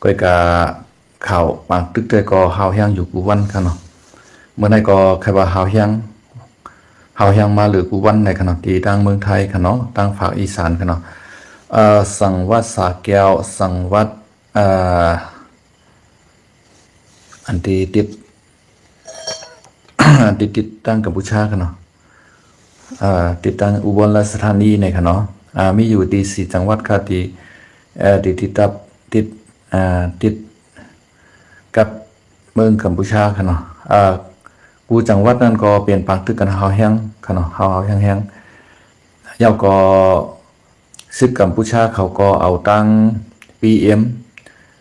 ก็กะข่าวบางตึกแต่ก็หาวแห้งอยู่กูวันค่ะเนาะเมื่อไหร่ก็ใครว่าหาวแห้งมาหรือกูวันในค่ะเนาะที่ตั้งเมืองไทยค่ะเนาะตั้งภาคอีสานค่ะเนาะสังวัดสาแก้วสังวัดอันที่ติด ติดตั้งกัมพูชาค่ะเนาะติดตั้งอุบลราชธานีในค่ะเนาะมีอยู่ที่4 จังหวัดค่ะที่ติดติดกับเมืองกัมพูชาค่ะเนาะกูจังหวัดนั้นก็เปลี่ยนปากตึกกันหาวแห้งค่ะเนาะหาวแห้งเย้าก็ซึกกัมพูชาเขาก็เอาตั้ง PM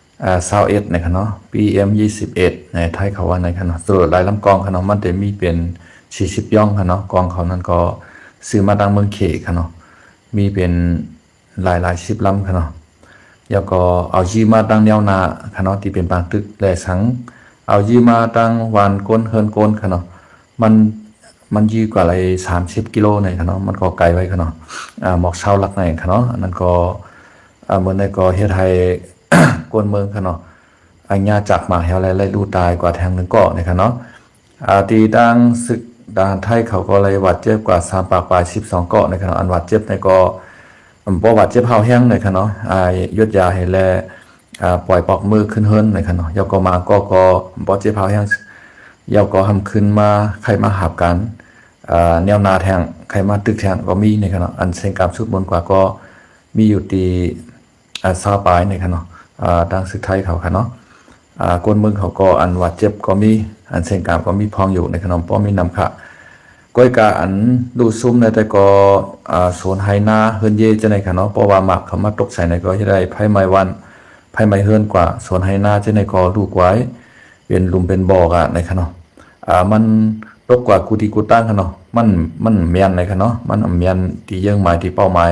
21ในค่ะเนาะ PM 21ในไทยเขาว่าในค่ะเนาะส่วนหลายลำกองค่ะเนาะมันจะมีเป็น40ย่องค่ะเนาะกองเขานั้นก็ซื้อมาตั้งเมืองเขค่ะเนาะมีเป็นหลาย10ลำค่ะเนาะแล้วก็เอายีมาตั้งแนวหน้าค่ะเนาะที่เป็นปางตึกและสังเอายีมาตั้งวานก้นเฮิรนก้นค่ะเนาะมันยีกว่าอะไร30 กิโลในค่ะเนาะมันก็ไกลไว้ค่ะเนาะหมอกเช้าลักในค่ะเนาะอันนั้นก็เมื่อในก็เฮ็ดให้ กวนเมืองค่ะเนาะอัญญาจักมาเฮาไล่ดูตายกว่าแทงหนึ่งเกาะในค่ะเนาะตีดังศึกดานไทยเขาก็เลยวัดเจ็บกว่า3 ปากปลาย12เกาะในค่ะเนาะอันวัดเจ็บในก็บ่วัดเจ็บเฮาแห้งในค่ะเนาะยุดยาให้แลปล่อยปอกมือขึ้นเฮิรนในค่ะเนาะยก็มาก็บ่เจ็บเฮาแห้งยก็ทำขึ้นมาใครมาหาบกันแนวนาแทงใครมาตึกแทงก็มีในค่ะเนาะอันเส้นกรรมสุดบนกว่าก็มีอยู่ที่ซาปลายในค่ะเนาะดังศึกไทยเขาค่ะเนาะกวนเมืองเขาก็อันวัดเจ็บก็มีอันเส้นกรรมก็มีพองอยู่ในขนมป้อมีนำค่ะก้อยกาอันดูซุ่มในแต่ก็สวนไฮนาเฮิรนเยจะในค่ะเนาะเพราะว่าหมักเขามาตกใส่ในก็จะได้ไผ่ไม้วันไผ่ไม้เฮิรนกว่าสวนไฮนาจะในก็ลูกไว้เป็นหลุมเป็นบ่อกะในค่ะเนาะมันตกกว่ากูที่กูตั้งค่ะเนาะมันเมียนในค่ะเนาะมันเมียนที่ยังหมายที่เป้าหมาย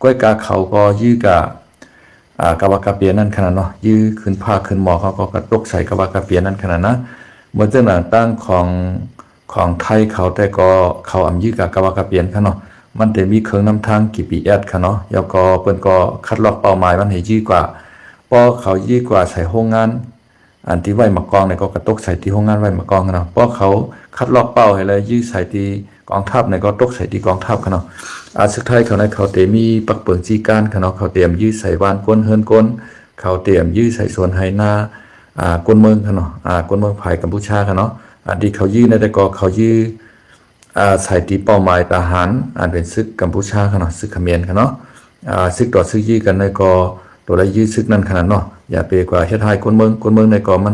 ก้อยกาเขาก็ยื้อกะกะวากะเปียนั่นขนาดเนาะยื้อขึ้นผ้าขึ้นหมอเขาก็กระตกใส่กะวากะเปียนั่นขนาดนะเมื่อเจ้าหน้าตั้งของไทยเขาแต่ก็เขายื้อกะวากะเปียนค่ะเนาะมันจะมีเครื่องนำทางกี่ปีค่ะเนาะแล้วก็เปิ้นก็คัดลอกเป้าหมายมันให้ยื้อกว่าพอเขายื้อกว่าใส่โรงงานอันที่ไว้มากองเนี่ยก็กระตกใส่ที่โรงงานไว้มากองเนาะเพราะเขาคัดลอกเป้าให้เลยยื้อใส่ที่กองทัพเนี่ยก็ตกใส่ที่กองทัพค่ะเนาะสุดท้ายเขาในเขาเตมีปักเปิงจีการค่ะเนาะเขาเตรียมยื้อใส่วานก้นเฮิรนก้นเขาเตรียมยื้อใส่สวนไหนาก้นเมืองค่ะเนาะก้นเมืองภายกัมพูชาค่ะเนาะอันที่เขายื้อในแต่ก็เขายื้อใส่ที่เป้าหมายทหารเป็นศึกกัมพูชาค่ะเนาะศึกเขมรค่ะเนาะศึกต่อศึกยื้อกันในก็ตัวได้ยื้อศึกนั่นขนาดเนาะอย่าไปกว่าเฮ็ดให้ก้นเมืองในก็มัน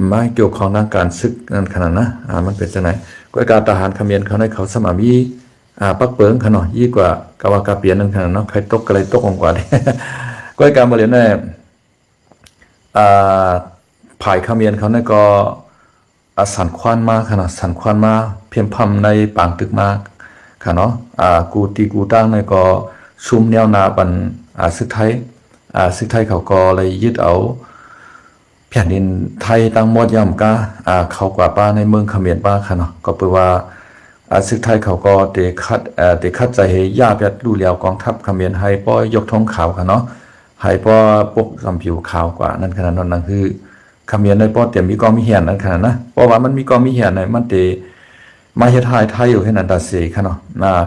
ไม่เกี่ยวข้องทางการศึกนั่นขนาดนะมันเป็นจังไหนก็การทหารเขมรเขาในเขาสมัยมีปักเปิงขนาดยี่กว่ากะวากาเปียนนั่นขนาดเนาะใครตกก็เลยตกองกว่าเลยก็การมาเรียนในภายเขมรเขาในก็สันควันมาขนาดสันควันมาเพียงพำในปางตึกมาค่ะเนาะกูตั้งในก็ซุ่มแนวนาปันซึกไทยเขาก็เลยยึดเอาแผ่นดินไทยตั้งหมดย่ำกะเขากว่าป้าในเมืองเขมรป้าค่ะเนาะก็แปลว่าศึกไทยเขาก็เตคัดใจให้ญาติรู้แล้วกองทัพเขมรให้ป้อยกธงขาวค่ะเนาะให้ป้อปกสำผิวขาวกว่านั่นขนาดนั้นคือเขมรในป้อเตรียมมีกองมีเหียนนั่นขนาดนะเพราะว่ามันมีกองมีเหียนในมันเตมาเฮ็ดไทยอยู่ให้นันตาเสค่ะเนาะ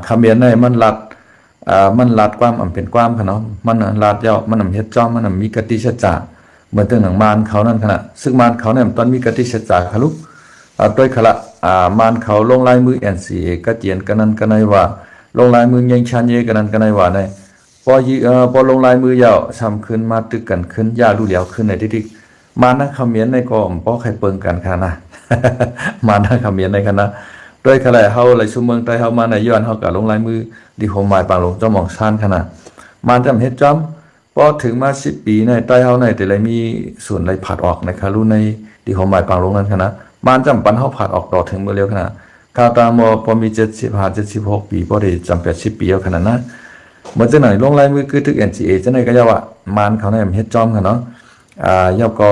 เขมรในมันลัดความเป็นความค่ะเนาะมันลัดยาวมันเฮ็ดจ้อมมันมีกติชจาเหมือนตึงหนังมารเขานั่นขนาดซึ่งมารเขาเนี่ยตอนมีกติชจาค่ะลูกด้วยขละมานเขาลงลายมือ NCA ก็เจียนกันนั้นกันในว่าลงลายมือยังชันเยกันนั้นกันในว่าในพอลงลายมือยาวซ้ำขึ้นมาตึกกันขึ้นยารู้แล้วขึ้นในที่มานักเขมรในก็บ่ใครเปิงกันค่ะนะ มานักเขมรในคณะด้วยขละเฮาไหลซุเมืองใต้เฮามาในย้อนเฮาก็ลงลายมือดิโฮมหมายปางหลงเจ้าหม่องซ่านขนาดมาจำเฮ็ดจ้ำพอถึงมา10 ปีในใต้เฮาในแต่เลยมีส่วนไหลผัดออกในคารุในดิโฮมหมายปางหลงนั้นคณะมานจำปันเฮาผ่านออกต่อถึงเมื่อเร็วขนาดข้าวตามพอมี75 76 ปีพอได้จำ80 ปีแล้วขนาดนั้นเหมือนจะไหนลงลายมือคือทึก NCA จะไหนก็ยาวมานเขาในเฮ็ดจอมค่ะเนาะยาวก็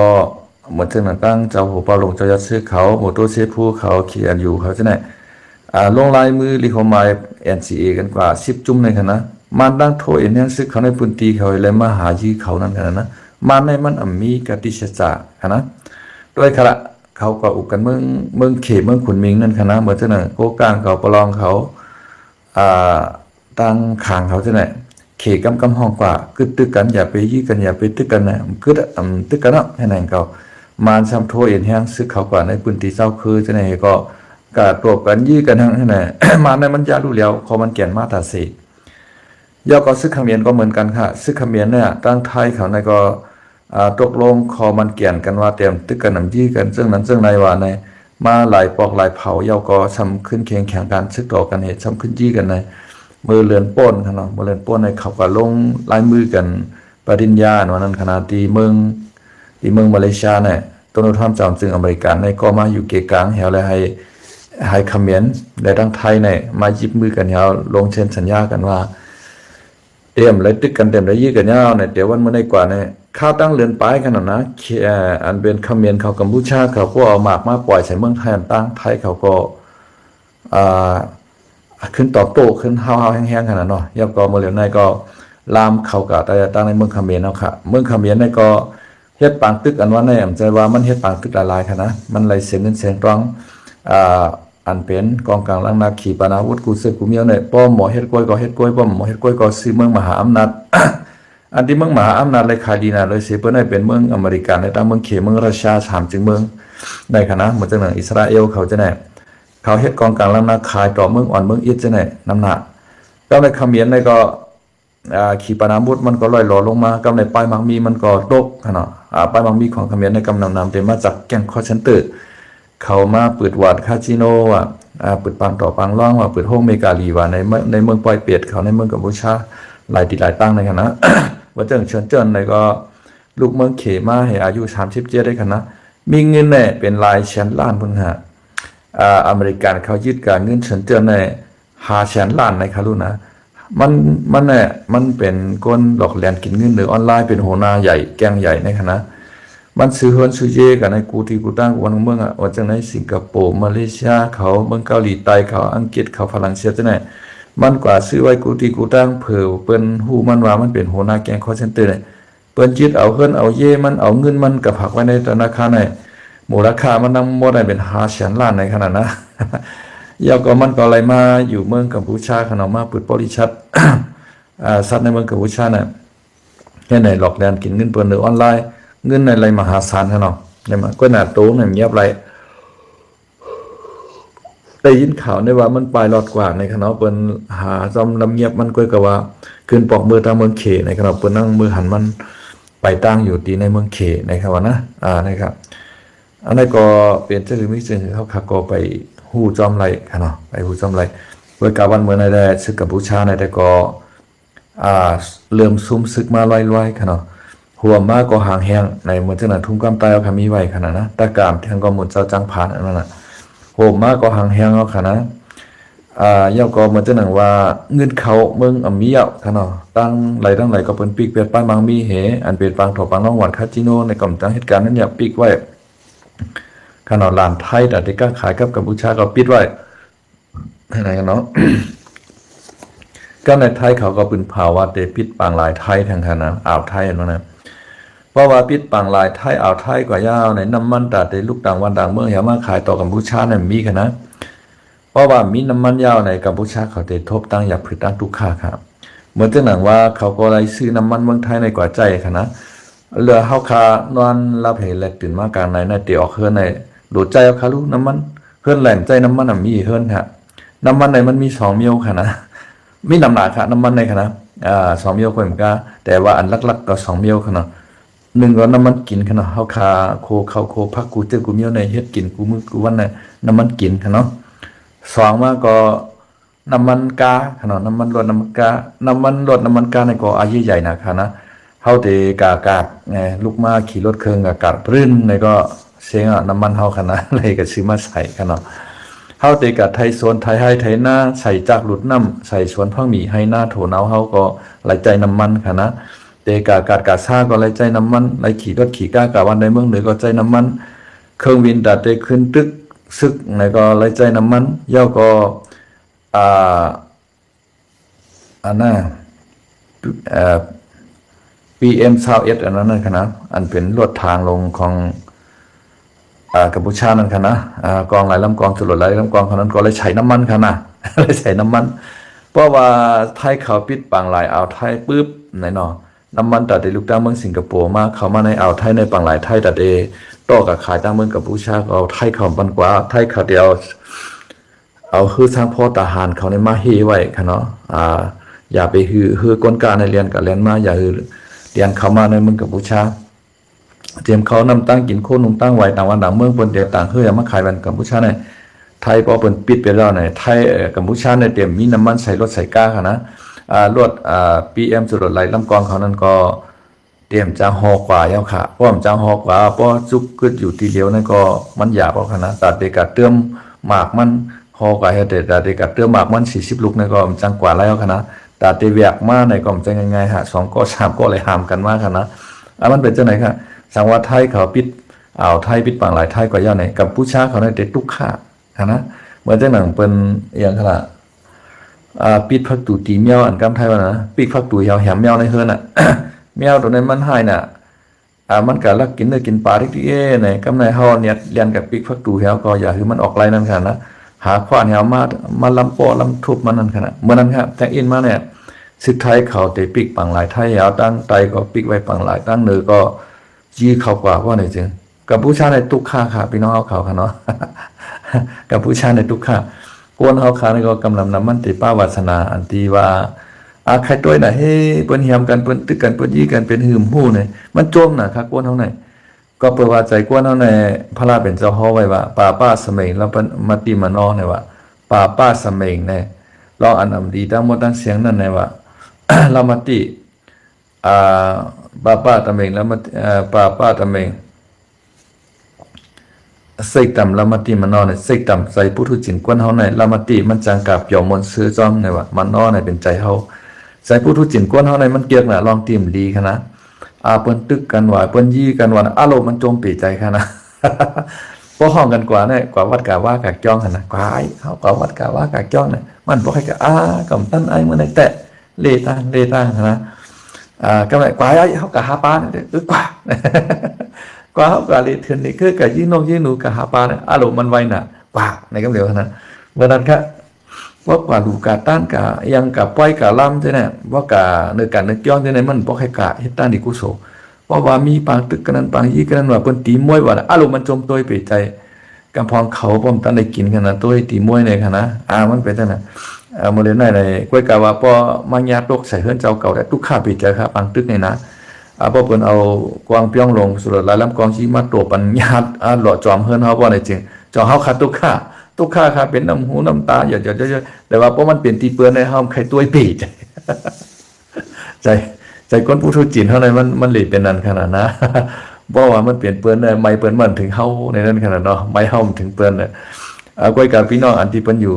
เหมือนจะตั้งเจ้าหัวปลาลงเจ้ายัดซื้อเขาโมโตเซฟูเขาเขียนอยู่เขาจะไหนลงลายมือลิโคมาย NCA กันกว่า10 จุ่มในขนาดมานตั้งโทเอ็นเนี่ยซื้อเขาในพื้นที่เขาเลยมาหายื้อเขานั่นขนาดนะ มาในมันมีกติชจานะด้วยขณะเขาก็อุกันเมืองเขเมืองขุนมิงนั่นคณะเหมือนเจ้าหน่ะโกกลางเขาประลองเขาอ่าตั้งขางเขาเจ้าหน่ะเขกำห้องกว่าคือตึกกันอย่าไปยี่กันอย่าไปตึกกันนะคือตึกกันเนาะให้ไหนเขามานซ้ำโทเอ็นแห้งซึกเขากว่าในพื้นที่เจ้าคือเจ้าไหนก็กาดตัวกันยี่กันทั้งให้ไหน มาในมันยาดูแล้วพอมันแก่นมาตาสียอก็ซึกเขมรก็เหมือนกันค่ะซึกเขมรเนี่ยตั้งไทยเขาในก็ตกลงคอมันเกี่ยนกันว่าเตรียมตึกกันนำยี่กันซึ่งนั้นซึ่งในว่าในมาหลายปอกหลายเผาเยาก็ซ้ำขึ้นเคียงแข่งกันซึกต่อกันเหตุซ้ำขึ้นยี่กันในมือเลือนป้นขนาดมือเลือนป้นในเขาก็ลงลายมือกันปริญญาวันนั้นขนาดตีเมืองมาเลเซียเนี่ยต้นทำจำจึงอเมริกันในก็มาอยู่เกกลางแถวเลยให้เขมรได้ทั้งไทยเนี่ยมายิบมือกันแถวลงเช่นสัญญากันว่าเตรียมเลยตึกกันเตรียมเลยยี่กันยาวเนี่ยเดี๋ยววันเมื่อในกว่าเนี่ยข้าวตั้งเรือนปลายกันนะอันเป็นเขมรเขากัมพูชาเขาก็เอาหมากมาปล่อยใส่เมืองไทยตั้งไทยเขาก็ขึ้นตอบโต้ขึ้นห้าวๆแห้งๆขนาดเนาะยับก็เมื่อเร็วในก็ลามเขากับแต่ตั้งในเมืองเขมรเอาค่ะเมืองเขมรในก็เฮ็ดปางตึกอันว่าในใจว่ามันเฮ็ดปางตึกหลายๆค่ะนะมันไหลเสียงเงินเสียงร้องอันเป็นกองกลางลังนาขีปนาวุธกูเสือกูเมียวเนี่ยป้อมหมอเฮ็ดกล้วยก็เฮ็ดกล้วยป้อมหมอเฮ็ดกล้วยก็ซื้อเมืองมหาอำนาจ อันที่เมืองมหาอำนาจเลยขายดีนะเลยเสียเปิ้นให้เป็นเมืองอเมริกันในตั้งเมืองเขเมืองรัสเซียถามจึงเมืองในคณะเหมือนจังหนังอิสราเอลเขาจะไหนเขาเฮ็ดกองกลางลังนาขายต่อเมืองอ่อนเมืองอิสจะไหนน้ำหนักก็ในเขมรในก็ขีปนาวุธมันก็ลอยหล่อลงมากำในปลายมังมีมันก็ตกขนาดปลายมังมีของเขมรในกำนำเต็มมาจากแก๊งคอเซนเตอร์เขามาเปิดวาดคาสิโนว่ะเปิดปังต่อปังร่องว่าเปิดห้องเมกาลีว่าในเมืองปอยเปียดเขาในเมืองกัมพูชาหลายตีหลายตั้งในคณะ ว่าเจิงเฉินในก็ลูกเมืองเขมาให้อายุ37ได้คณะมีเงินเนี่ยเป็นลายแสนล้านพุ่นฮะอเมริกันเขายึดการเงินเฉินเจิ้นใน500,000 ล้านในคารุนะมันเนี่ยมันเป็นก้นหลอกแหลนกินเงินหรือออนไลน์เป็นโหนาใหญ่แกงใหญ่ในคณะมันซื้อเฮือนซื้อเยกันในกูที่กูตั้งวันเมืองว่าจังในสิงคโปร์มาเลเซียเขาเมืองเกาหลีใต้เขาอังกฤษเขาฝรั่งเศสจังไหนมันกว่าซื้อไว้กูที่กูตั้งเผื่อเปิ้นฮู้มันว่ามันเป็นหัวหน้าแก๊งคอเซ็นเตอร์เนี่ยเปิ้นยึดเอาเฮือนเอาเยมันเอาเงินมันกับผักไว้ในธนาคารเนี่ยมูลค่ามันนำหมดได้เป็น500,000 ล้านในขนาดนะ ยาวก็มันก็อะไรมาอยู่เมืองกัมพูชาขนาดมาเปิดบริษัท สัตว์ในเมืองกัมพูชาเนี่ยแค่ไหนหลอกแลนกินเงินเปิ้นหรือออนไลน์เงินในไรมหาศาลขนาดเนี่ยมันก็หนาโตเนี่ยเงียบไรได้ยินข่าวในว่ามันปลายรอดกว่าในขณะเปิ้นหาจอมลำเงียบมันก็กะว่าขึ้นปอกมือทางเมืองเขในขณะเปิ้นนั่งมือหันมันไปตั้งอยู่ที่ในเมืองเขนะครับว่านะนะครับอันนั้นก็เป็นเจ้าหรือไม่ซึ่งเขาขับก็ไปฮู้จอมไรขนาดไปฮู้จอมไรเมื่อกาวันเมื่อในได้ซึกกัมพูชาในได้ก็เริ่มซุ่มซึกมาลอยๆขนาดหัวมากก็ห่างแห้งในเหมือนจังนั้นทุ่งกำตายเอาคำมีไว้ขนาดนะตะกามแทงก็หมุนเจ้าจังผานอันนั้นน่ะหัวมากก็ห่างแห้งเอาขนาดยาวก็เหมือนจังนั้นว่าเงินเขาเมืองมีเอาขนาดตั้งไหลก็เป็นปีกเป็ดป้ายมังมีเหอันเป็นปางถอปางน้องหวานคาจิโนในกำจังเหตุการณ์นั้นอย่าปีกไว้ขนาดลานไทยแต่ที่กล้าขายกับกัมพูชาก็ปิดไว้อะไรกันเนาะ ก็ในไทยเขาก็เป็นภาวะเดปิดปางลายไทยทางขนาดอ่าวไทยนั่นนะเพราะว่าปิดปางลายไทยอ่าวไทยกว่ายาวในน้ำมันตัดในลูกต่างวันต่างเมืองอย่ามาขายต่อกัมพูชาเนี่ยมีขนาดเพราะว่ามีน้ำมันยาวในกัมพูชาเขาเตทบตั้งอยากผลิตตั้งทุกค่าครับเหมือนจะหนังว่าเขาก็เลยซื้อน้ำมันเมืองไทยในกว่าใจขนาดเรือเฮาคานอนรับเหตุแหลกตื่นมากลางในเตียวเฮือนในโดดใจเอาคาลูน้ำมันเฮือนแหลมใจน้ำมันมีเฮือนฮะน้ำมันในมันมี2 มิลค่ะนะมีน้ำหนักค่ะน้ำมันในค่ะนะ2 มิลคนเหมือนกันแต่ว่าอันลักๆก็2 มิลค่ะเนาะ1ก็น้ำมันกินค่ะเนาะเฮาคาโคเข้าโคพักกูเจอกูมิลในเฮ็ดกินกูมื้อกูวันในน้ำมันกินค่ะเนาะ2มาก็น้ำมันกาค่ะเนาะน้ำมันรถน้ำมันกาน้ำมันรถน้ำมันกาในก็อายุใหญ่นะค่ะนะเฮาเตกากาดไงลูกมาขี่รถเครื่องกากาดรื่นในก็เสียงน้ำมันเฮาค่ะนะเลยก็ซื้อมาใส่ค่ะเนาะเฮาเตกะไทยสวนไทยให้ไทยหน้าใส่จากหลุดน้ำใส่สวนพังหมีให้หน้าโถเนาเฮาก็ไหลใจน้ำมันค่ะนะเตกะกาดกาซ่าก็ไหลใจน้ำมันไหลขี่รถขี่ก้ากะวันในเมืองเหนือก็ใจน้ำมันเครื่องบินดัดได้ขึ้นตึกซึกในก็ไหลใจน้ำมันย่อก็อันน่ะ PM21อันนั้นนะอันเป็นลวดทางลงของกัมพูชานั่นนะกองหลายลำกองจุดหลายลำกองเขานั้นก็เลยใช้น้ำมันนะ เลยใช้น้ำมันเพราะว่าไทยเขาปิดปางหลายอ่าวไทยปุ๊บไหนเนาะน้ำมันตัดได้ลูกตั้งเมืองสิงคโปร์มาเขามาในอ่าวไทยในปางหลายไทยตัดเอต่อกับขายตั้งเมืองกัมพูชาเอาไทยเขาบันกว่าไทยเขาเดียวเอาคือสร้างพ่อทหารเขาในมาเฮไว้ค่ะเนาะอย่าไปฮือกลการในเรียนกับเรียนมาอย่าฮือเรียนเขามาในเมืองกัมพูชาเตรียมเขานำตั้งกินโค่นนุ่งตั้งไว้ต่างวันต่างเมืองบนเดียวต่างเฮือมาขายบันกัมพูชาในไทยพอเปิดปิดไปแล้วในไทยกัมพูชาในเตรียมมีน้ำมันใส่รถใส่ก้าค่ะนะรถPM สุดไหลลำกองเขานั้นก็เตรียมจะหอกว่าแล้วค่ะเพราะมันจะหอกว่าเพราะจุกกึดอยู่ทีเดียวนั่นก็มันหยาบเอาค่ะนะตัดเด็กเติมหมากมันหอกว่าเฮเดตัดเด็กเติมหมากมัน40ลูกนั่นก็มันจังกว่าแล้วค่ะนะตัดเด็กมาในก็มันจะยังไงฮะ2ก็3ก็เลยหามกันมากค่ะนะมันเป็นเจ้าไหนค่ะสังว่าไทยเขาปิดไทยปิดปางหลายไทยก็ย่อไหนกัมพูชาเขาในเด็ดทุกข่าค่ะนะเหมือนเจ้าหนังเป็นอย่างขนาดปิดพักตูตีเมียวอันกำไทยว่านะปิดพักตูยาวแหมเมียวในเฮือนอ่ะ เมียวตัวนั้นมันให้น่ะมันก็ลักกินเนื้อกินปลาที่เอ้ในกำในเฮาเนี่ยเรียนกับปิดพักตูเฮาก็อย่าคือมันออกไล่นั่นค่ะนะหาขวานเฮามาลำปอลำทุบมันนั่นค่ะนะเมื่อนั้นครับแต่อินมาเนี่ยสุดท้ายเขาแต่ปิกปังหลายไทยเฮาตั้งไตก็ปิกไว้ปังหลายตั้งเนือก็ยี่เขากว่าว่าไหนจึงกัมพูชาในตุกข่าค่ะพี่น้องเขาค่ะเนาะ กัมพูชาในตุกข่ากวนเฮาค่ะนี่ก็กำลังนำมันติป้าวาสนาอันที่ว่าใครตัวน่ะเฮ้เปิ้นเฮียมกันเปิ้นตึกกันเปิ้นยี่กันเป็นหืมฮู้เนี่ยมันโจมน่ะค่ะกวนเฮาไหนก็เปิดว่าใจกวนเฮาในพระราเป็นเจ้าฮ้อไว้ว่าป่าป้าสมัยแล้วเปิ้นมาติมานอเนี่ยว่าป่าป้าสมัยเนี่ยลองอันอำดีทั้งหมดทั้งเสียงนั่นเนี่ยว่า เรามาติป้าป้าตะเมงแล้วมาป้าป้าตะเมงใส่ต่ำละมาติมันนอเนี่ยใส่ต่ำใส่ผู้ทุจินกวนเฮาในละมาติมันจังกับเปียวมนซื้อจ้องเนี่ยว่ามันนอเนี่ยเป็นใจเฮาใส่ผู้ทุจินกวนเฮาในมันเกียกน่ะลองตีมดีค่ะนะเปิ้นตึกกันว่าเปิ้นยี่กันว่าอารมณ์มันโจมปีใจค่ะนะ พอห้องกันกว่าเนี่ยกว่าวัดกะว่ากะจ้องค่ะนะกว่าไอ้เฮากว่าวัดกะว่ากะจ้องเนี่ยมันบ่ให้กะกำตั้นไอ้มื้อไหนแตะเลตั้งค่ะนะก็แบบกว่าไอ้เฮากะหาปลาเนี่ยกว่า กว่าเขากาลีเถื่อนนี่คือกะยี่นกยี่หนูกะหาปลาเนี่ยอารมณ์มันไวน่ะกว่าในกำเดียวนะเมื่อนั้นครับว่ากว่าลูกกาต้านกะยังกะป้อยกะล่ำใช่ไหมว่ากะเนื้อกันเนื้อจ้องใช่ไหมมันบอกให้กะเฮ็ดต้านดิกุโสเพราะว่ามีปางตึกกันนั้นปางยี่กันนั้นว่าเปิ้นตีมวยว่าอารมณ์มันจมตัวไปใจกำพองเขาป้อมตันได้กินกันนะตัวตีมวยในค่ะนะมันเป็นจังนั้นโมเดลไหนในกล้วยกะว่าพอมังยาตกใส่เฮือนเจ้าเก่าได้ทุกข้าไปใจครับปางตึกในนะพอเปิ้นเอากวางเปี้ยงลงสุดหลายลำกองชีมาตัวปัญญาหล่อจอมเฮือนเฮาบ่ได้จริงจอเฮาขาดทุกข้าค่ะเป็นน้ำหูน้ำตาอย่าแต่ว่าเพราะมันเป็นตีเปื้อนในเฮาใครตัวปีใจ ใจก้นผู้ทุจินเท่านั้นมันหลีเป็นนั่นขนาดนะ บ่ว่ามันเปลี่ยนเปื้อนได้ไม่เปื้อนมันถึงเฮาในนั้นขนาดเนาะไม่เฮาถึงเปื้อนน่ะก้อยกับพี่น้องอันที่เปิ้นอยู่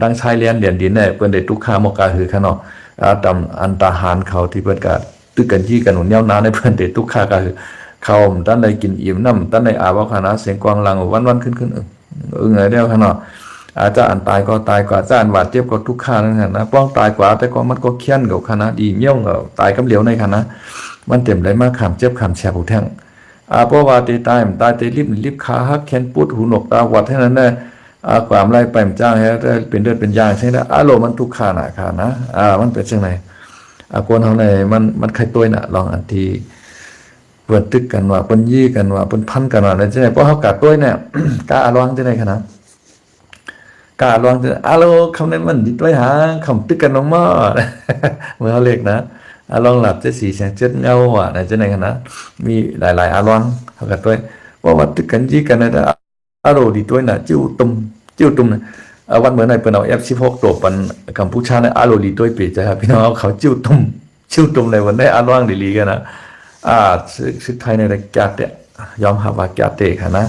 ดังชายเรียนดินเนี่ยเปิ้นได้ทุกข้ามกาคือค่ะเนาะตำอันตาหารเขาที่เปิ้นก็ตึกกันยี่กันหนุนยาวนานในเพื่อนเด็ทุกข้าก็คือเขาตั้นใดกินอิ่มน้ำตั้นใดอาบเอาขนาดเสียงกวางลังวันขึ้นไงเดียวขนาดอาจจะอันตายก็ตายกว่าจะอันบาดเจ็บก็ทุกข้านั่นนะป้องตายกว่าแต่ก็มันก็เคี้ยนกับคณะดีเมี่ยงกับตายกำเหลียวในคณะมันเต็มเลยมากขามเจ็บขามแฉผู้แท่งเพราะว่าตายมันตายรีบขาหักแขนปุดหูหนกตาวัดเท่านั้นแน่ความไล่ไปมันจ้างให้เป็นเลือดเป็นยางใช่ไหมอารมณ์มันทุกข้าหนาค่ะนะมันเป็นเช่นไรกวนเฮาในมันใครตัวน่ะลองอันที่เปิดตึกกันว่าเปิ้นยี่กันว่าเปิ้นพันกันว่าจังได๋เพราะเฮากะตัวเนี่ยกะอลองจังได๋คะนะกะลองจังอะโลคำนั้นมันดิตัวหาคำตึกกันลงมา เมื่อเฮาเล็กนะลองหลับจะสีแสงเจ็ดเงาอ่ะจังได๋คะนะมีหลายๆอลองเฮากะตัวว่าตึกกันยี่กันนะอะโลดิตัวน่ะจิ้วตุ่มวันเหมือนในเปิ้นเอา F16 ตัวปันกัมพูชาในอาโลลีด้วยปีจ้ะครับพี่น้องเขาจิ้วตุ่มในวันได้อาล่างลีกันนะสุดท้ายในรายการเนี่ยยอมรับว่าแกเตะค่ะนะ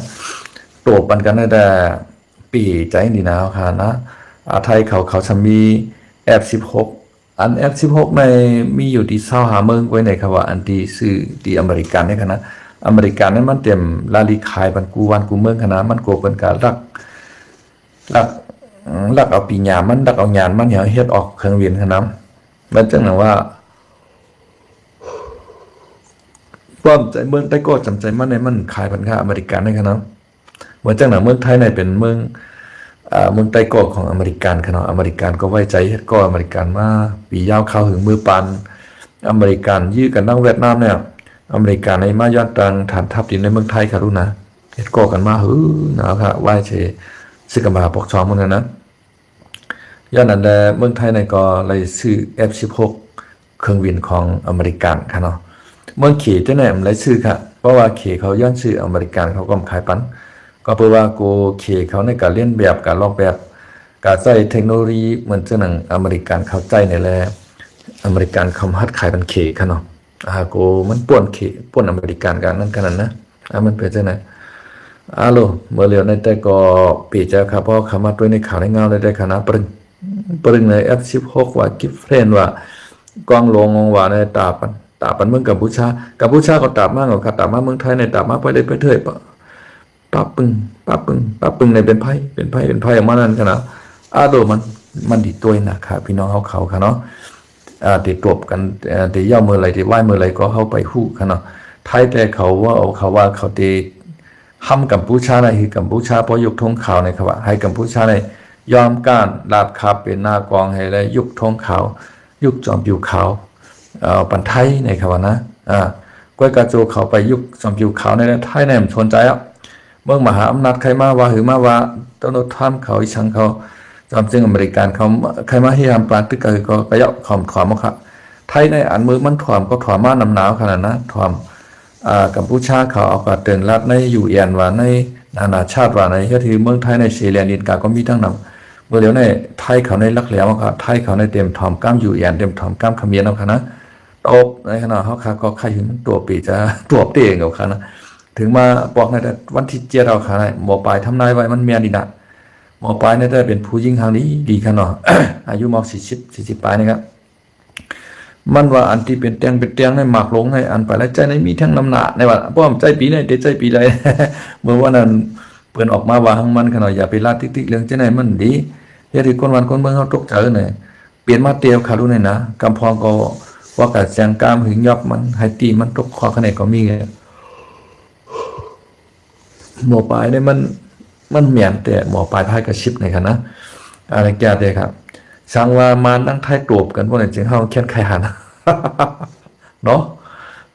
ตัวปันกันได้ปีใจนี่นะค่ะนะไทยเขาจะมี F16 อัน F16 ในมีอยู่ที่25เมืองไว้ในครับว่าอันที่ซื้อที่อเมริกันเนี่ยค่ะนะอเมริกันนั้นมันเต็มลาลีขายบันกูวันกูเมืองค่ะนะมันโกเป็นการลักเอาปีหยามันลักเอาหยานมันเฮ็ดออกเครื่องเวียนขนาดมันจังว่า ป้อมใจเมืองใต้ก็จำใจมันในมันขายพันค้าอเมริกันในขนาดเหมือนจังหนังเมืองไทยในเป็นเมืองเมืองใต้ก็ของอเมริกันขนาดอเมริกันก็ไว้ใจเฮ็ดก็อเมริกันมาปียาวเข้าถึงมือปันอเมริกันยื้อกันนั่งเวียดนามเนี่ยอเมริกันในมาย้อนตังฐานทัพดินในเมืองไทยค่ะรู้นะเฮ็ดก็กันมาหนาวค่ะไหว้เชซึกมาปกชองมันนะย้อนนั้นแลเมืองไทยในก็เลยซื้อ F16 เครื่องบินของอเมริกันค่ะเนาะเมืองเขจังไหนมันเลยซื้อค่ะเพราะว่าเขเขาย้อนซื้ออเมริกันเขาก็ขายปันก็เพราะว่ากูเขเขาในการเลียนแบบการลอกแบบการใช้เทคโนโลยีเหมือนจังหนังอเมริกันเข้าใจในแลอเมริกันเขาฮัดขายเป็นเขค่ะเนาะกูมันป่วนเขป่วนอเมริกันกันนั่นกันนะมันเป็นจังไหนโลเมื่อเร็วในแต่ก็ปีจะครับเพราะเขามาด้วยในข่าวในเงาได้คณะปรึงใน F16 ว่ากิฟเฟรนว่ากองลงว่าในตาปันเมืองกัมพูชาก็ตาบมากกว่าตาบมาเมืองไทยในตาบมาไปได้ไปเถิดปั๊บปึงในเป็นไพ่ออกมานั่นขนาดโดมันดีตัวนะครับพี่น้องเขาค่ะเนาะติดตบกันติย่อมืออะไรติไหว้มืออะไรก็เข้าไปฮู้ค่ะเนาะไทยแต่เขาว่าเขาติห้ำกัมพูชาในคือกัมพูชาพอยกธงขาวในครับว่าให้กัมพูชาในยอมการลาบคาเป็นหน้ากองให้และยุคธงขาวยุคจอมผิวขาวปันไทยในครับว่านะก้อยกาโจเขาไปยุคจอมผิวขาวในไทยในมันชนใจเมืองมหาอำนาจใครมาว่าหือมาว่าต้นท่ามเขาอีชังเขาจอมซึ่งอเมริกันเขาใครมาให้ทำปลาตึกก็ยกขอมครับไทยในอันมือมันถอมก็ถอมมาน้ำหนาวขนาดนะถอมกัมพูชาเขาเอากระเตือนรัฐในยูเอ็นว่าในนานาชาติว่าในก็คือเมืองไทยในเซเลียนอินกาก็มีทั้งนั้นเมื่อเดี๋ยวในไทยเขาในรักแหลมครับไทยเขาในเต็มถอมก้ามยูเอ็นเต็มถอมก้ามขมิ้นเอาค่ะนะตบในขณะเขาก็ใครถึงตัวปีจะตัวเตียงเอาค่ะนะถึงมาบอกในวันที่เจ้าเราค่ะหมอปลายทำนายไว้มันเมียดีนะหมอปลายในแต่เป็นผู้ยิ่งทางนี้ดีขนาด อายุมาก40ปลายนะครับมันว่าอันที่เป็นเตียงในหมากลงในอันไปแล้วใจในมีทั้งน้ำหนาในว่าป้อมใจปีในใจปีใด เมื่อว่านั้นเปิ่นออกมาว่าหังมันขนาดอย่าไปลาดติ๊กเรื่องใจในมันดีอย่าถือคนวันคนเมืองเขาตกใจเลยเปลี่ยนมาเตียวขารู้ในนะกำพองก็ว่ากัดแสงกามหึงยอบมันให้ตีมันตกคอขนาดก็มีไงหมอปลายเนี่ยมันเหมียนแต่หมอปลายพายกระชิบในค่ะนะอะไรแก่เด้ครับสั่งว่ามานั่งไทยตบกันพวกนั้นจึงเฮาแค้นไขหันเนาะ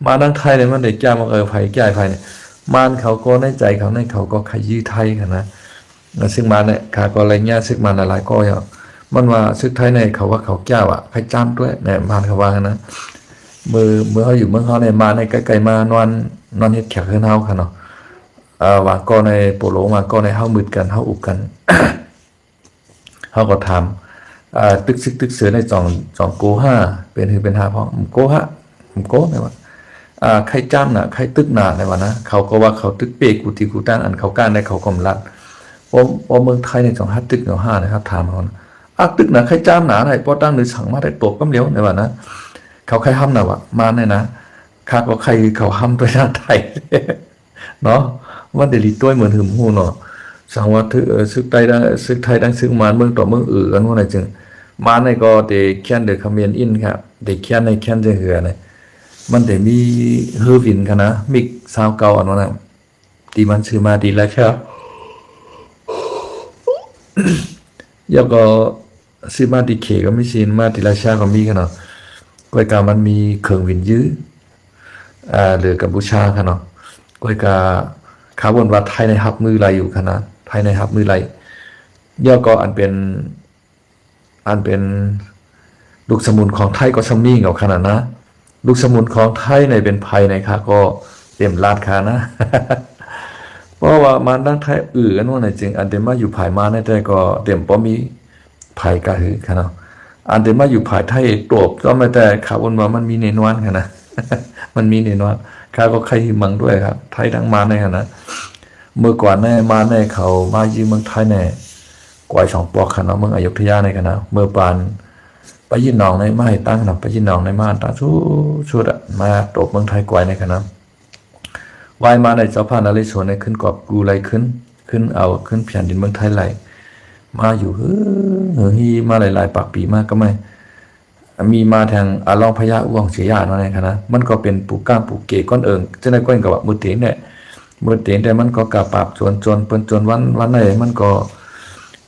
มานั่งไทยเนี่ยมันได้แก้มาไผแก้ไผเนี่ยมานเขาก็ในใจเขาในเขาก็ขยี้ไทยกันนะซึ่งมาเนี่ยข้าก็อะไรเงี้ยซึ่งมาหลายก็อย่างมันว่าซึกไทยในเขาว่าเขาแก้วใครจ้ามด้วยเนี่ยมานเขาว่ากันนะเมื่อเขาอยู่เมืองเขาในมาในใกล้ๆมานอนเฮ็ดแขกเฮือนเฮาค่ะเนาะว่าก็ในโปโลมาก็ในเฮามืดกันเฮาอุกกัน เฮาก็ทำตึกเสือในจองโกห้าเป็น5พอโกห้าโกไหมวะใครจ้ำน่ะใครตึกหนาในวะนะเขาก็ว่าเขาตึกเปกกูตีกูตั้งอันเขาก้านได้เขากำลัดพอเมืองไทยใน2 5ตึก5นะครับถามเขาตึกหนาใครจ้ำหนาไหนพอตั้งหรือสั่งมาได้ตบกำเลี้ยวในวะนะเขาใครห้ำน่ะวะมาเนี่ยนะข้าก็ใครเขาห้ำตัวหน้าไทยเนาะว่าเดลิต้วยเหมือนหึมหูเนาะสังว่าซึกไทยดังซึกมานเมืองต่อเมืองอื่นกันว่าไหนจึงมาในก็เดแคนเดคาเมียนอินครับเดแคนในแคนจะเหือเนี่ยมันเดมีเฮอร์วินกันนะมิกซาวเก่าอันนั้นตีมันชื่อมาดีแล้วครับแล้วก็ซื้อมาดีเคก็ไม่ชินมาดีราชาก็มีกันเนาะก้อยกามันมีเครื่องวินยื้อหรือกัมพูชากันเนาะก้อยกาขาบนว่าไทยในหับมือไหลอยู่ขนาดไทยในหับมือไหลย่อก็อันเป็นลูกสมุนของไทยก็ซัมมี่กับขนาดนะลูกสมุนของไทยในเป็นภัยในค่ะก็เต็มลาดคานะ เพราะว่ามันตั้งไทยกันว่าไหนจริงอันเดมาอยู่ภายมาในแต่ก็เต็มป้อมีภัยกะหือขนาดอันเดมาอยู่ภายไทยตบก็ไม่แต่ขาบนว่ามันมีเนนวันขนาด มันมีเนนวันข้าก็ใครมังด้วยครับไทยทั้งมาในขณะเมื่อก่อนในมาในเขามายืมเมืองไทยในกวาย2 ปอกขนาดเมืองอยุธยาในขณะเมื่อปานไปยินหนองในมาให้ตั้งขนาดไปยินหนองในมาตาชุดมาตบเมืองไทยกวายในขณะวายมาในเจ้าพระนเรศวรในขึ้นกอบกูไหลขึ้นเอาขึ้นแผ่นดินเมืองไทยไหลมาอยู่ฮีมาหลายๆปากปีมากก็ไม่ มีมาทางอาลองพญาอ้วงเสียยาเนาะในคณะมันก็เป็นปูก้างปูเกก้อนเอิงจะได้ก้อนกับว่ามือเตียนเนี่ยมือเตียนแต่มันก็กะปราบจนเปิ้นจนวันไหนมันก็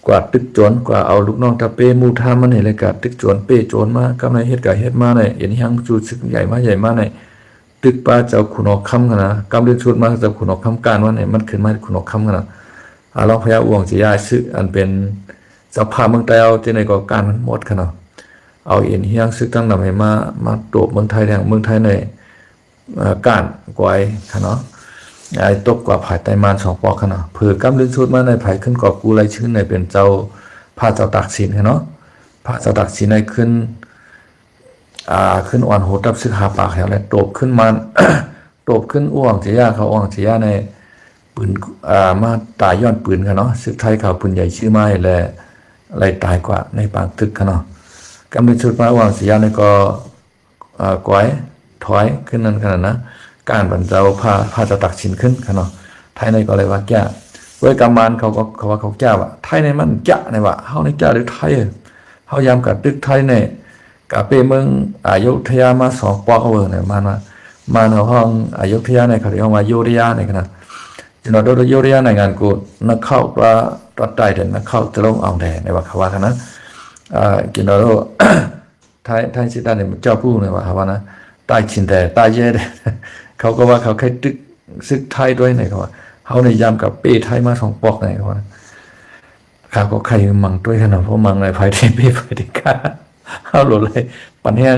กว่าตึกโจรกว่าเอาลูกน้องตะเปมูทามันนี่เลยกะตึกโจรเป้โจรมากำไรเฮ็ดกะเฮ็ดมาเนี่ยเห็นยังจูสึกใหญ่มาเนี่ยตึกป้าเจ้าขุนออกคำกันนะกำเรียนชุดมาเจ้าขุนออกคำการว่าเนี่ยมันขึ้นมาขุนออกคำกันนะอาลองพญาอ้วงเสียยาชื่ออันเป็นเจ้าพาเมืองไทยเอาที่ในก่อการมันหมดกันเนาะเอาเอ็นเฮียงซึกตั้งนำให้มาโตบเมืองไทยแดงเมืองไทยในการกวยค่ะเนาะไอ้ตบกว่าภายใต้มาน2 ปอกค่ะเนาะเผื่อกำลึงชุดมาในภายขึ้นกอบกูไรชื่อในเป็นเจ้าพระเจ้าตากสินค่ะเนาะพระเจ้าตากสินในขึ้นอ่อนโหตับซึกหาปากแถวเลยโตบขึ้นมา โตบขึ้นอ้วงเสียยาเขาอ้วงเสียยาในปืนมาตายย้อนปืนค่ะเนาะซึกไทยเขาปืนใหญ่ชื่อไม้และอะไรตายกว่าในปากตึกค่ะเนาะกำลังชุดมาว่างสียาในก็ก้อยถอยขึ้นนั่นขนาดนะการบรรเทาพาจะตักชินขึ้นขนาดไทยในก็เลยว่าแก่เว้ยกำมันเขาว่าเขาแก่ว่ะไทยในมันแก่ในว่ะเฮาในแก่หรือไทยเฮายามกับตึกไทยในกับเปเมืองอยุธยามา2 ปอกเอาเนี่ยมาในห้องอยุธยาในเขาเรียกว่าโยธยาในขนาดจนเราโดยโยธยาในงานกูนักเข้าว่าตัดใจเด่นนักเข้าจะลงเอาแดในว่าเขาว่าขนาดกินเราไทยสิตาเนี่ยเจ้าผู้เนี่ยว่านะตายชินแต่ตายเย่เขาก็ว่าเขาแค่ตึกซึกไทยด้วยเนี่ยเขาว่าเขาในยามกับเป้ไทยมา2 ปอกเนี่ยเขาว่าเขาก็ใครมังด้วยขนาดเพราะมังในภายที่เป้ภายที่กาเขาหลุดเลยปันแห้ง